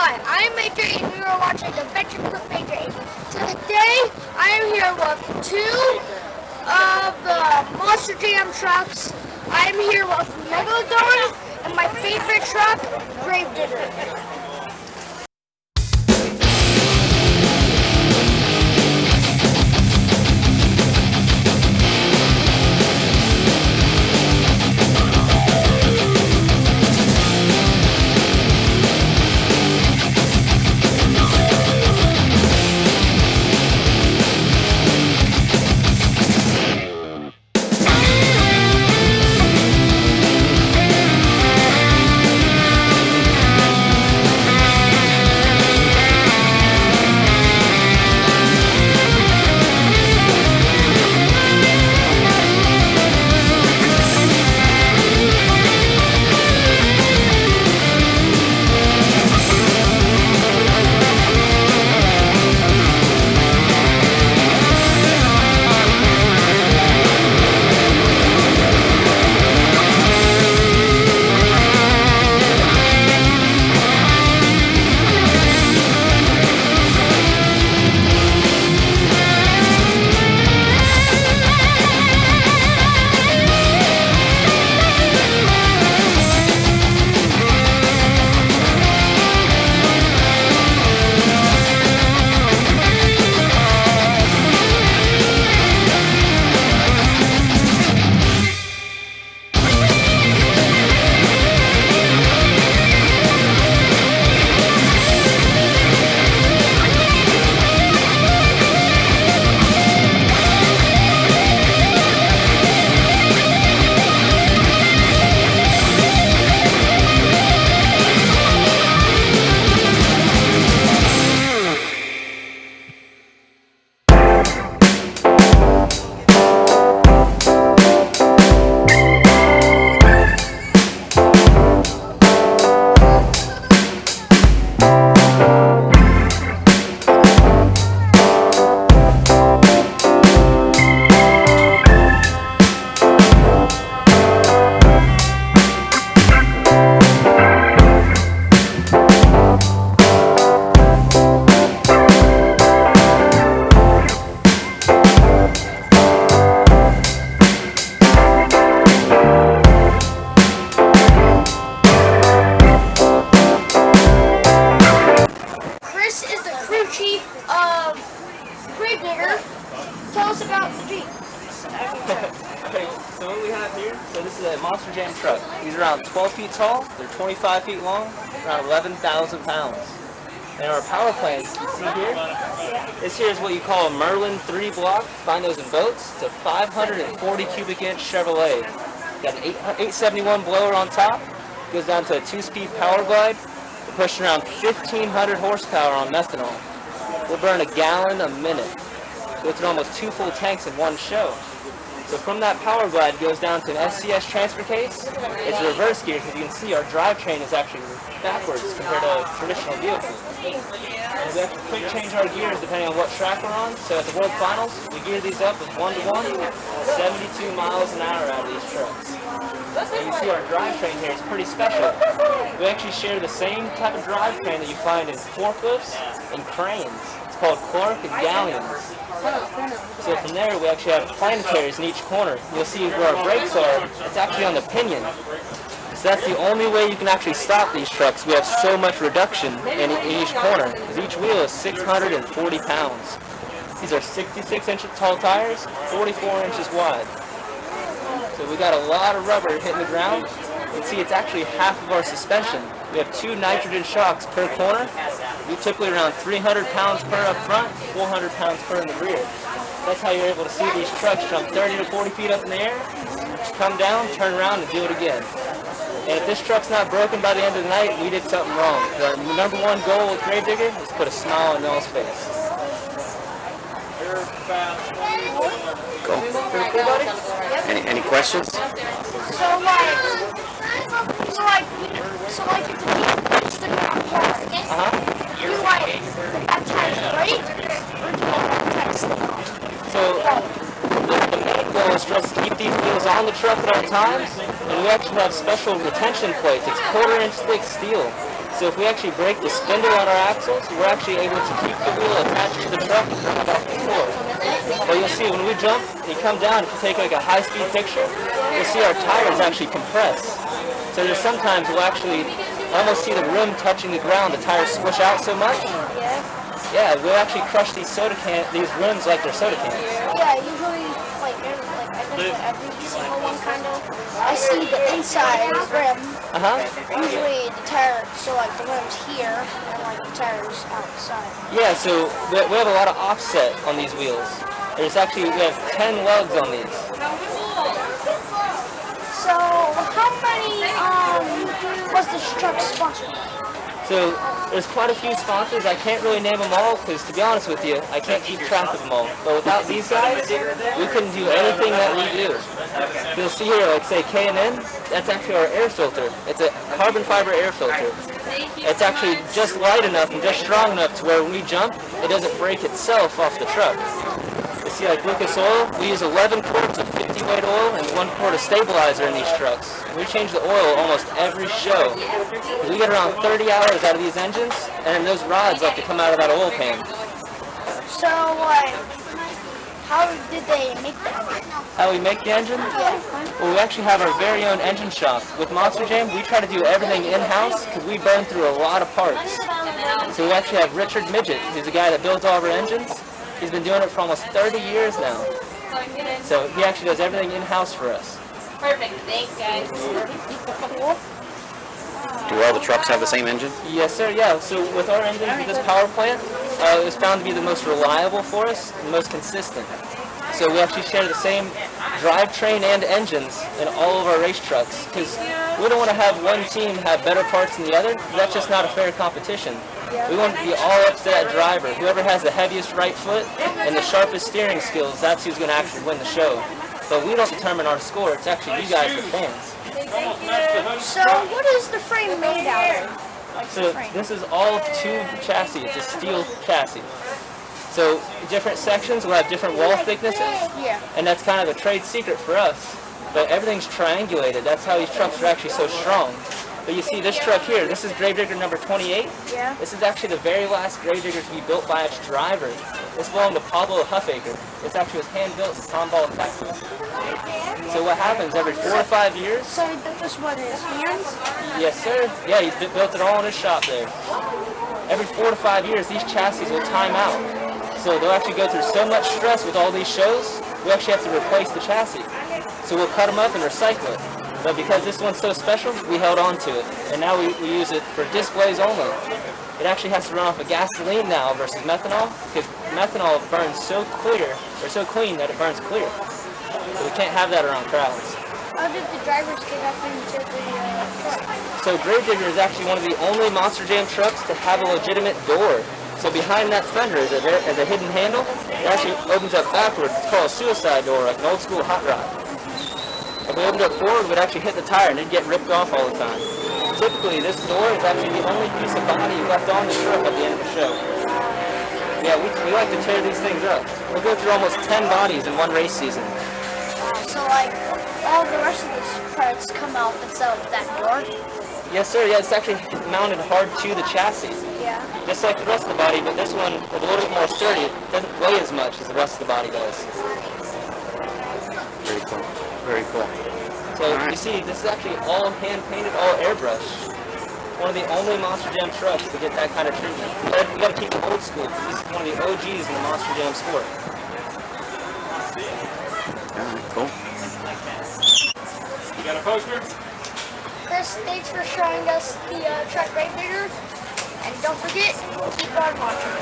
Hi, I am Major and we are watching the Adventure with Major. Today I am here with two of the Monster Jam trucks. I am here with Megalodon and my favorite truck, GraveDigger. Chris is the crew chief of GraveDigger. Tell us about the Jeep. Okay, so what we have here, so this is a Monster Jam truck. These are around 12 feet tall, they're 25 feet long, around 11,000 pounds. And our power plant, you see here, this here is what you call a Merlin 3 block. Find those in boats. It's a 540 cubic inch Chevrolet. Got an 871 blower on top, goes down to a 2-speed power glide. We're pushing around 1,500 horsepower on methanol. We'll burn a gallon a minute. So it's almost 2 full tanks in one show. So from that power glide goes down to an SCS transfer case. It's a reverse gear, because you can see our drivetrain is actually backwards compared to a traditional vehicle. And we have to quick change our gears depending on what track we're on. So at the World Finals, we gear these up with 1-to-1, 72 miles an hour out of these trucks. And you see our drivetrain here is pretty special. We actually share the same type of drivetrain that you find in forklifts and cranes. It's called Clark and Galleons. So from there, we actually have planetaries in each corner. You'll see where our brakes are, it's actually on the pinion. So that's the only way you can actually stop these trucks. We have so much reduction in each corner, because each wheel is 640 pounds. These are 66 inch tall tires, 44 inches wide. So we got a lot of rubber hitting the ground. You can see it's actually half of our suspension. We have 2 nitrogen shocks per corner. We typically around 300 pounds per up front, 400 pounds per in the rear. That's how you're able to see these trucks jump 30 to 40 feet up in the air, come down, turn around, and do it again. And if this truck's not broken by the end of the night, we did something wrong. Our number one goal with GraveDigger is to put a smile on y'all's face. Cool. Any questions? So like if the Jeep hits the ground hard, you like the back tires brake or do you want to stay on? So the main goal is for us to keep these wheels on the truck at all times, and we actually have special retention plates. It's 1/4 inch thick steel. So if we actually break the spindle on our axles, we're actually able to keep the wheel attached to the truck and drive off the floor. But you'll see when we jump, you come down, if you take like a high-speed picture, you'll see our tires actually compress. So there's sometimes we'll actually almost see the rim touching the ground, the tires squish out so much. Yeah, we'll actually crush these rims like they're soda cans. Yeah, usually, I guess every single one kind of, I see the inside rim. Usually the tire, so like the rim's here, and like the tire's outside. Yeah, so we have a lot of offset on these wheels. We have 10 lugs on these. So, how many, was this truck sponsored? So there's quite a few sponsors. I can't really name them all because, to be honest with you, I can't keep track of them all. But without these guys, we couldn't do anything that we do. You'll see here, like say K&N, that's actually our air filter. It's a carbon fiber air filter. It's actually just light enough and just strong enough to where when we jump, it doesn't break itself off the truck. You see, like Lucas Oil, we use 11 quarts of 50 weight oil and 1 quart of stabilizer in these trucks. We change the oil almost every show. We get around 30 hours out of these engines, and those rods like to come out of that oil pan. So, how did they make the engine? How we make the engine? Well, we actually have our very own engine shop. With Monster Jam, we try to do everything in-house because we burn through a lot of parts. So we actually have Richard Midget, who's the guy that builds all of our engines. He's been doing it for almost 30 years now. So he actually does everything in-house for us. Perfect. Thanks, guys. Do all the trucks have the same engine? Yes, sir. Yeah. So with our engines with this power plant, it was found to be the most reliable for us, the most consistent. So we actually share the same drivetrain and engines in all of our race trucks because we don't want to have one team have better parts than the other. That's just not a fair competition. We want to be all up to that driver. Whoever has the heaviest right foot and the sharpest steering skills, that's who's going to actually win the show. But we don't determine our score. It's actually you guys, the fans. So, what is the frame made out of? So this is all tube chassis. It's a steel chassis. So different sections will have different wall thicknesses, and that's kind of a trade secret for us. But everything's triangulated. That's how these trucks are actually so strong. But you see this truck here, this is GraveDigger number 28. This is actually the very last GraveDigger to be built by its driver. This belonged to Pablo Huffaker. This actually was hand-built in Tomball, Texas. So what happens every 4 or 5 years? So he built this with his hands? Yes, sir. Yeah, he built it all in his shop there. Every 4 to 5 years, these chassis will time out. So they'll actually go through so much stress with all these shows, we actually have to replace the chassis. So we'll cut them up and recycle it. But because this one's so special, we held on to it. And now we use it for displays only. It actually has to run off of gasoline now versus methanol, because methanol burns so clear, or so clean that it burns clear. So we can't have that around crowds. How did the drivers get up into the truck? So GraveDigger is actually one of the only Monster Jam trucks to have a legitimate door. So behind that fender is a hidden handle. It actually opens up backwards. It's called a suicide door, like an old school hot rod. If we opened it forward, we'd actually hit the tire and it'd get ripped off all the time. Typically, this door is actually the only piece of body left on the truck at the end of the show. Yeah, we like to tear these things up. We'll go through almost 10 bodies in one race season. So like, all the rest of the parts come out instead of that door? Yes, sir. Yeah, it's actually mounted hard to the chassis. Yeah. Just like the rest of the body, but this one is a little bit more sturdy. It doesn't weigh as much as the rest of the body does. Very cool. Very cool. So you see, this is actually all hand-painted, all airbrush. One of the only Monster Jam trucks to get that kind of treatment. You got to keep it old school. This is one of the OGs in the Monster Jam sport. Alright, cool. You got a poster? Chris, thanks for showing us the truck GraveDigger. And don't forget, keep on watching.